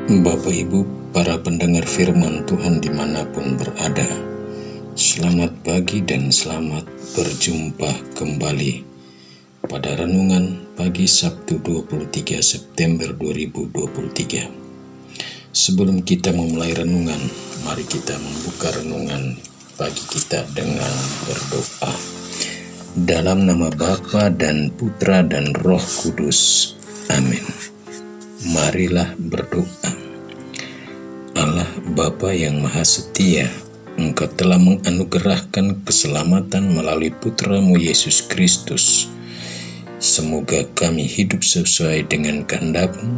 Bapak Ibu, para pendengar firman Tuhan dimanapun berada, selamat pagi dan selamat berjumpa kembali pada Renungan Pagi Sabtu 23 September 2023. Sebelum kita memulai renungan, mari kita membuka renungan pagi kita dengan berdoa. Dalam nama Bapa dan Putra dan Roh Kudus. Amin. Marilah berdoa. Allah Bapa yang Maha Setia, Engkau telah menganugerahkan keselamatan melalui Putra-Mu Yesus Kristus. Semoga kami hidup sesuai dengan kehendak-Mu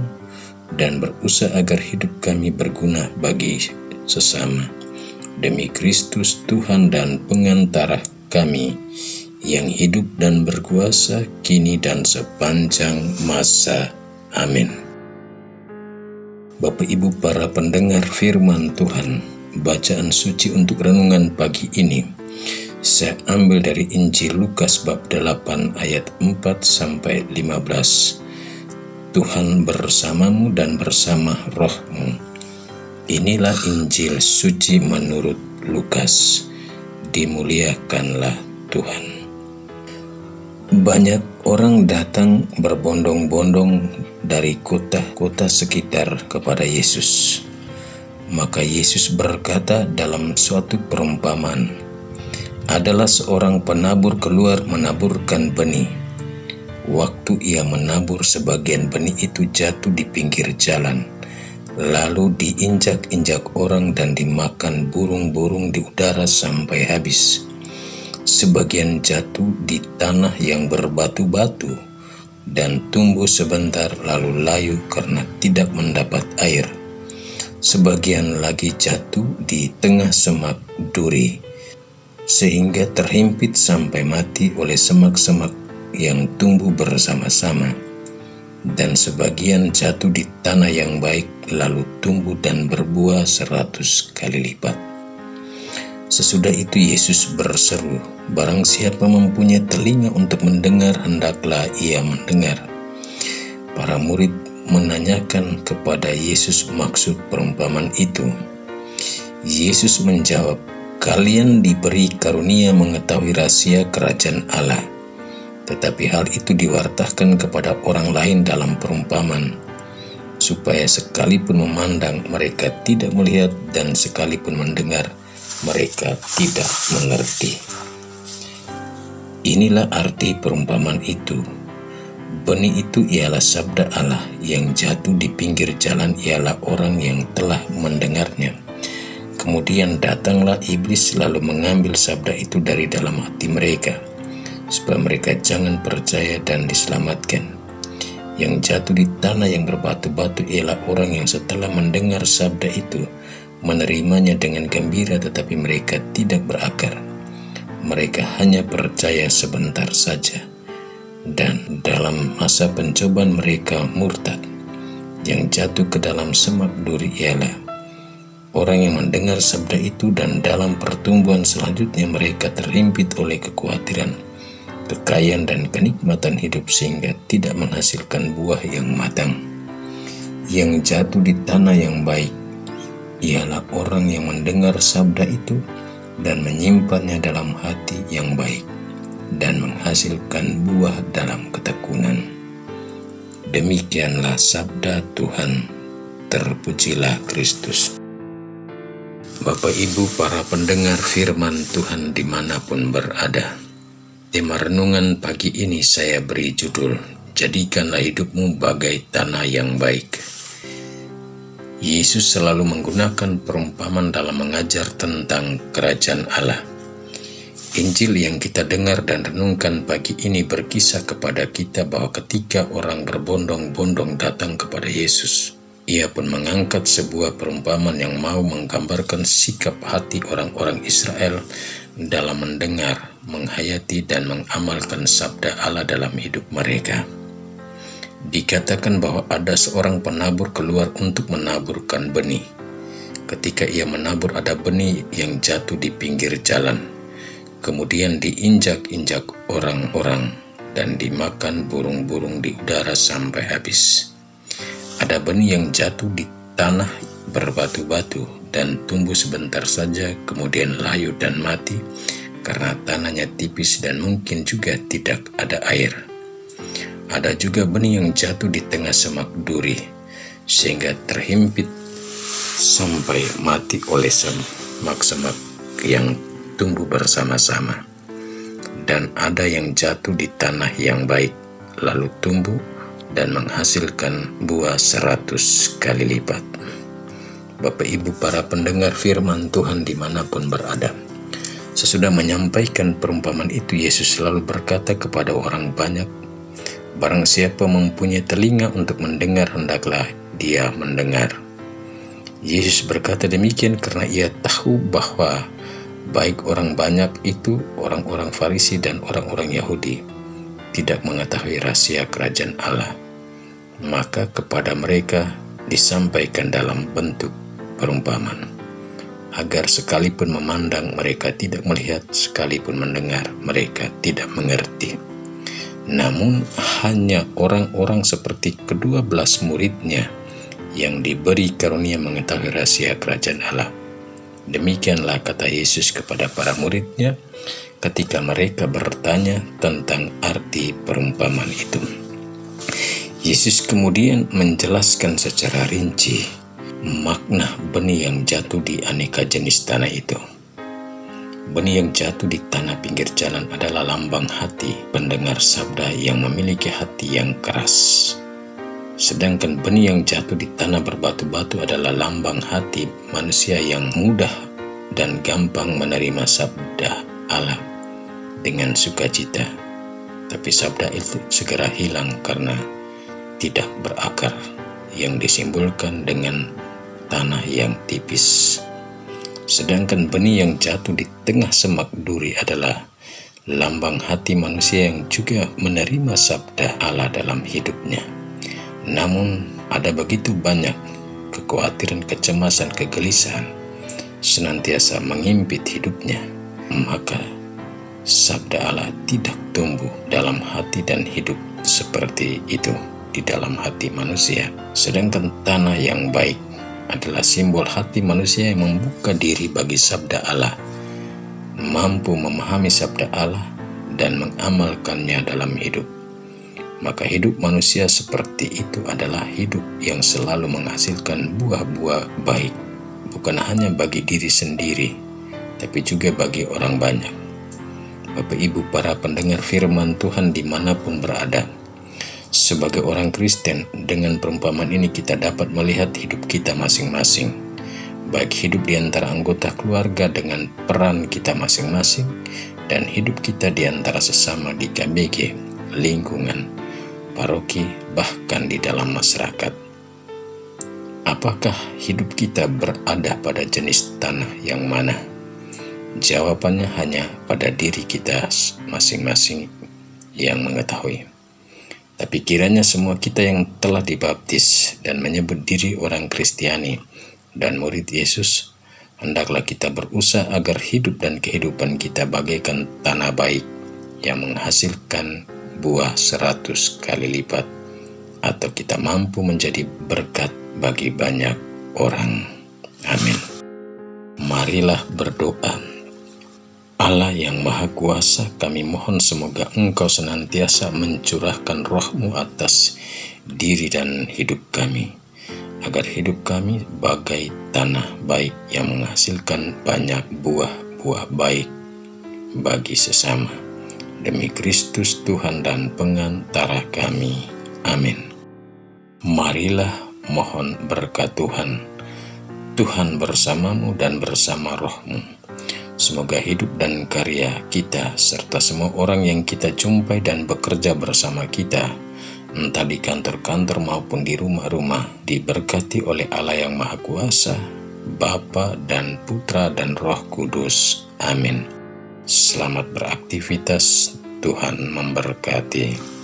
dan berusaha agar hidup kami berguna bagi sesama. Demi Kristus Tuhan dan pengantara kami, yang hidup dan berkuasa kini dan sepanjang masa. Amin. Bapak Ibu para pendengar firman Tuhan, bacaan suci untuk renungan pagi ini saya ambil dari Injil Lukas bab 8 ayat 4-15. Tuhan bersamamu dan bersama rohmu. Inilah Injil suci menurut Lukas. Dimuliakanlah Tuhan. Banyak orang datang berbondong-bondong dari kota-kota sekitar kepada Yesus. Maka Yesus berkata dalam suatu perumpamaan, adalah seorang penabur keluar menaburkan benih. Waktu ia menabur, sebagian benih itu jatuh di pinggir jalan, lalu diinjak-injak orang dan dimakan burung-burung di udara sampai habis. Sebagian jatuh di tanah yang berbatu-batu dan tumbuh sebentar lalu layu karena tidak mendapat air. Sebagian lagi jatuh di tengah semak duri, sehingga terhimpit sampai mati oleh semak-semak yang tumbuh bersama-sama. Dan sebagian jatuh di tanah yang baik lalu tumbuh dan berbuah 100 kali lipat. Sesudah itu Yesus berseru, barang siapa mempunyai telinga untuk mendengar, hendaklah ia mendengar. Para murid menanyakan kepada Yesus maksud perumpamaan itu. Yesus menjawab, kalian diberi karunia mengetahui rahasia kerajaan Allah, tetapi hal itu diwartakan kepada orang lain dalam perumpamaan, supaya sekalipun memandang mereka tidak melihat dan sekalipun mendengar mereka tidak mengerti. Inilah arti perumpamaan itu. Benih itu ialah sabda Allah, yang jatuh di pinggir jalan ialah orang yang telah mendengarnya. Kemudian datanglah iblis lalu mengambil sabda itu dari dalam hati mereka, supaya mereka jangan percaya dan diselamatkan. Yang jatuh di tanah yang berbatu-batu ialah orang yang setelah mendengar sabda itu menerimanya dengan gembira, tetapi mereka tidak berakar. Mereka hanya percaya sebentar saja, dan dalam masa pencobaan mereka murtad. Yang jatuh ke dalam semak duri ialah orang yang mendengar sabda itu, dan dalam pertumbuhan selanjutnya mereka terhimpit oleh kekhawatiran, kekayaan dan kenikmatan hidup, sehingga tidak menghasilkan buah yang matang. Yang jatuh di tanah yang baik ialah orang yang mendengar sabda itu dan menyimpannya dalam hati yang baik dan menghasilkan buah dalam ketekunan. Demikianlah sabda Tuhan. Terpujilah Kristus. Bapak Ibu para pendengar firman Tuhan dimanapun berada, tema renungan pagi ini saya beri judul, jadikanlah hidupmu bagai tanah yang baik. Yesus selalu menggunakan perumpamaan dalam mengajar tentang kerajaan Allah. Injil yang kita dengar dan renungkan pagi ini berkisah kepada kita bahwa ketika orang berbondong-bondong datang kepada Yesus, ia pun mengangkat sebuah perumpamaan yang mau menggambarkan sikap hati orang-orang Israel dalam mendengar, menghayati dan mengamalkan sabda Allah dalam hidup mereka. Dikatakan bahwa ada seorang penabur keluar untuk menaburkan benih. Ketika ia menabur, ada benih yang jatuh di pinggir jalan, kemudian diinjak-injak orang-orang dan dimakan burung-burung di udara sampai habis. Ada benih yang jatuh di tanah berbatu-batu dan tumbuh sebentar saja, kemudian layu dan mati, karena tanahnya tipis dan mungkin juga tidak ada air. Ada juga benih yang jatuh di tengah semak duri, sehingga terhimpit sampai mati oleh semak-semak yang tumbuh bersama-sama. Dan ada yang jatuh di tanah yang baik, lalu tumbuh dan menghasilkan buah 100 kali lipat. Bapak Ibu para pendengar firman Tuhan dimanapun berada, sesudah menyampaikan perumpamaan itu, Yesus selalu berkata kepada orang banyak, barang siapa mempunyai telinga untuk mendengar, hendaklah dia mendengar. Yesus berkata demikian karena ia tahu bahwa baik orang banyak itu, orang-orang Farisi dan orang-orang Yahudi, tidak mengetahui rahasia kerajaan Allah. Maka kepada mereka disampaikan dalam bentuk perumpamaan, agar sekalipun memandang mereka tidak melihat, sekalipun mendengar mereka tidak mengerti. Namun hanya orang-orang seperti ke-12 muridnya yang diberi karunia mengetahui rahasia kerajaan Allah. Demikianlah kata Yesus kepada para muridnya ketika mereka bertanya tentang arti perumpamaan itu. Yesus kemudian menjelaskan secara rinci makna benih yang jatuh di aneka jenis tanah itu. Benih yang jatuh di tanah pinggir jalan adalah lambang hati pendengar sabda yang memiliki hati yang keras. Sedangkan benih yang jatuh di tanah berbatu-batu adalah lambang hati manusia yang mudah dan gampang menerima sabda Allah dengan sukacita. Tapi sabda itu segera hilang karena tidak berakar, yang disimbolkan dengan tanah yang tipis. Sedangkan benih yang jatuh di tengah semak duri adalah lambang hati manusia yang juga menerima sabda Allah dalam hidupnya. Namun ada begitu banyak kekhawatiran, kecemasan, kegelisahan senantiasa mengimpit hidupnya, maka sabda Allah tidak tumbuh dalam hati dan hidup seperti itu di dalam hati manusia. Sedangkan tanah yang baik adalah simbol hati manusia yang membuka diri bagi sabda Allah, mampu memahami sabda Allah dan mengamalkannya dalam hidup. Maka hidup manusia seperti itu adalah hidup yang selalu menghasilkan buah-buah baik, bukan hanya bagi diri sendiri, tapi juga bagi orang banyak. Bapak Ibu para pendengar firman Tuhan dimanapun berada, sebagai orang Kristen, dengan perumpamaan ini kita dapat melihat hidup kita masing-masing, baik hidup di antara anggota keluarga dengan peran kita masing-masing, dan hidup kita di antara sesama di KBG, lingkungan, paroki, bahkan di dalam masyarakat. Apakah hidup kita berada pada jenis tanah yang mana? Jawabannya hanya pada diri kita masing-masing yang mengetahui. Tapi kiranya semua kita yang telah dibaptis dan menyebut diri orang Kristiani dan murid Yesus, hendaklah kita berusaha agar hidup dan kehidupan kita bagaikan tanah baik yang menghasilkan buah 100 kali lipat, atau kita mampu menjadi berkat bagi banyak orang. Amin. Marilah berdoa. Allah yang Maha Kuasa, kami mohon semoga Engkau senantiasa mencurahkan roh-Mu atas diri dan hidup kami, agar hidup kami bagai tanah baik yang menghasilkan banyak buah-buah baik bagi sesama. Demi Kristus Tuhan dan pengantara kami. Amin. Marilah mohon berkat Tuhan. Tuhan bersamamu dan bersama roh-Mu. Semoga hidup dan karya kita serta semua orang yang kita jumpai dan bekerja bersama kita, entah di kantor-kantor maupun di rumah-rumah, diberkati oleh Allah yang Maha Kuasa, Bapa dan Putra dan Roh Kudus. Amin. Selamat beraktivitas. Tuhan memberkati.